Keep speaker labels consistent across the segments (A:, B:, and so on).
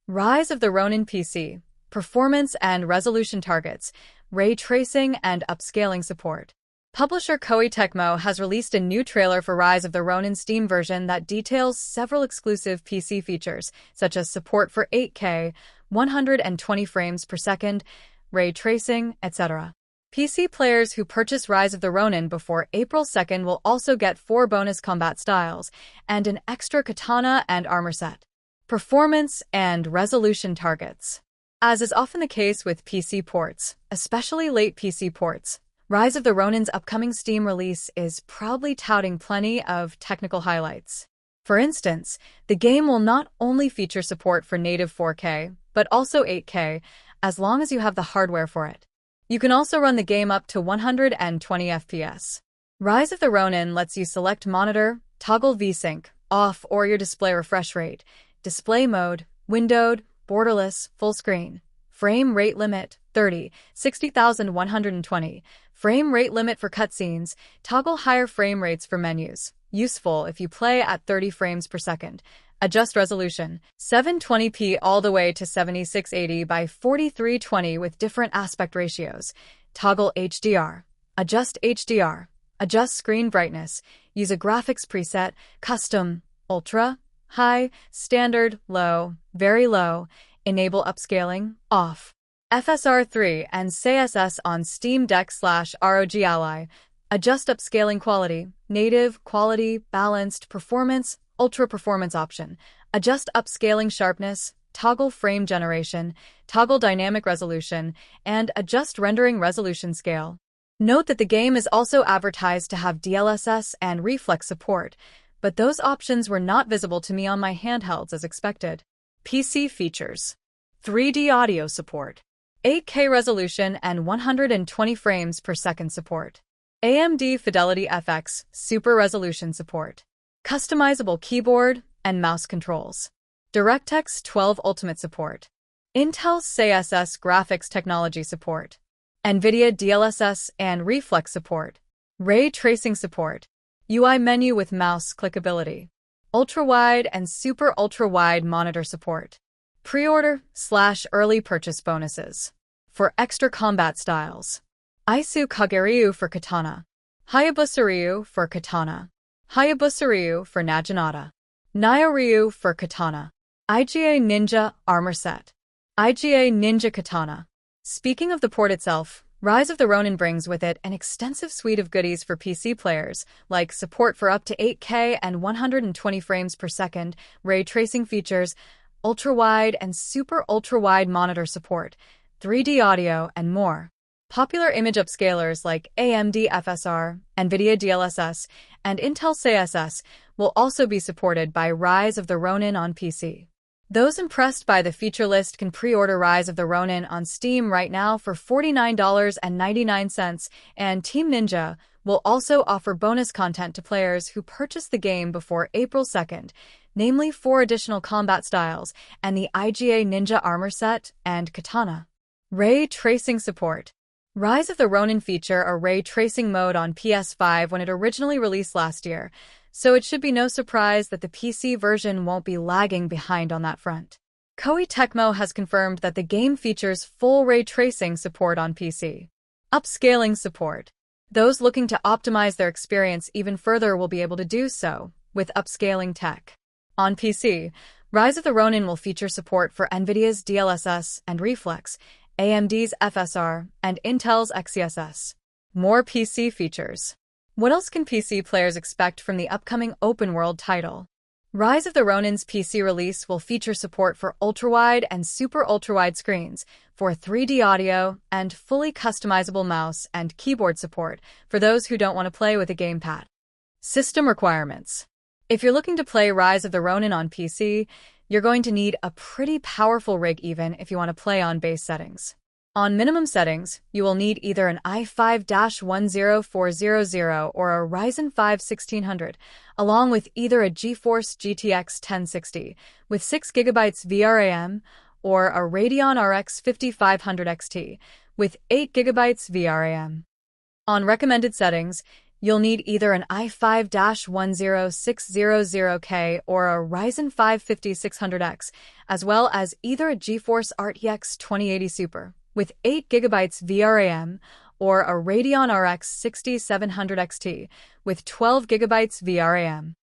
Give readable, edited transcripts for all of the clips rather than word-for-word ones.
A: Rise of the Ronin PC, performance and resolution targets, ray tracing and upscaling support. Publisher Koei Tecmo has released a new trailer for Rise of the Ronin Steam version that details several exclusive PC features, such as support for 8K, 120 frames per second, ray tracing, etc. PC players who purchase Rise of the Ronin before April 2nd will also get 4 bonus combat styles and an extra katana and armor set. Performance and resolution targets. As is often the case with PC ports, especially late PC ports, Rise of the Ronin's upcoming Steam release is proudly touting plenty of technical highlights. For instance, the game will not only feature support for native 4K, but also 8K, as long as you have the hardware for it. You can also run the game up to 120 FPS. Rise of the Ronin lets you select monitor, toggle VSync, off or your display refresh rate, display mode, windowed, borderless, full screen. Frame rate limit, 30, 60,120. Frame rate limit for cutscenes, toggle higher frame rates for menus. Useful if you play at 30 frames per second. Adjust resolution, 720p all the way to 7680 by 4320 with different aspect ratios. Toggle HDR. Adjust HDR. Adjust screen brightness. Use a graphics preset, custom, ultra, high, standard, low, very low. Enable upscaling, off. FSR 3 and CSS on Steam Deck/ROG Ally. Adjust upscaling quality, native, quality, balanced, performance, ultra performance option. Adjust upscaling sharpness, toggle frame generation, toggle dynamic resolution, and adjust rendering resolution scale. Note that the game is also advertised to have DLSS and reflex support, but those options were not visible to me on my handhelds as expected. PC features. 3D audio support. 8K resolution and 120 frames per second support. AMD Fidelity FX Super Resolution support. Customizable keyboard and mouse controls. DirectX 12 Ultimate support. Intel CSS graphics technology support. NVIDIA DLSS and reflex support. Ray tracing support. UI menu with mouse clickability. Ultra-wide and super ultra-wide monitor support. Pre-order/early purchase bonuses. For extra combat styles. Isu Kageryu for katana. Hayabusa Ryu for katana. Hayabusa Ryu for Naginata. Nyo Ryu for katana. IGA Ninja armor set. IGA Ninja katana. Speaking of the port itself, Rise of the Ronin brings with it an extensive suite of goodies for PC players, like support for up to 8K and 120 frames per second, ray tracing features, ultra-wide and super ultra-wide monitor support, 3D audio, and more. Popular image upscalers like AMD FSR, NVIDIA DLSS, and Intel CSS will also be supported by Rise of the Ronin on PC. Those impressed by the feature list can pre-order Rise of the Ronin on Steam right now for $49.99, and Team Ninja will also offer bonus content to players who purchase the game before April 2nd, namely 4 additional combat styles and the IGA Ninja armor set and katana. Ray tracing support. Rise of the Ronin featured a ray tracing mode on PS5 when it originally released last year, so it should be no surprise that the PC version won't be lagging behind on that front. Koei Tecmo has confirmed that the game features full ray tracing support on PC. Upscaling support. Those looking to optimize their experience even further will be able to do so with upscaling tech. On PC, Rise of the Ronin will feature support for NVIDIA's DLSS and reflex, AMD's FSR, and Intel's XeSS. More PC features. What else can PC players expect from the upcoming open-world title? Rise of the Ronin's PC release will feature support for ultra-wide and super ultra-wide screens, for 3D audio, and fully customizable mouse and keyboard support for those who don't want to play with a gamepad. System requirements. If you're looking to play Rise of the Ronin on PC, you're going to need a pretty powerful rig even if you want to play on base settings. On minimum settings, you will need either an i5-10400 or a Ryzen 5 1600, along with either a GeForce GTX 1060 with 6GB VRAM or a Radeon RX 5500 XT with 8GB VRAM. On recommended settings, You'll need either an i5-10600K or a Ryzen 5 5600X, as well as either a GeForce RTX 2080 Super with 8GB VRAM or a Radeon RX 6700 XT with 12GB VRAM.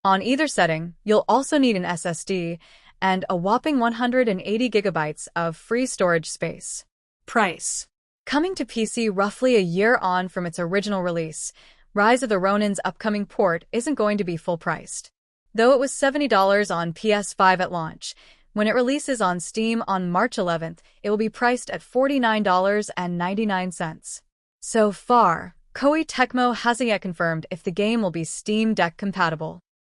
A: On either setting, you'll also need an SSD and a whopping 180GB of free storage space. Price. Coming to PC roughly a year on from its original release, Rise of the Ronin's upcoming port isn't going to be full-priced. Though it was $70 on PS5 at launch, when it releases on Steam on March 11th, it will be priced at $49.99. So far, Koei Tecmo hasn't yet confirmed if the game will be Steam Deck compatible.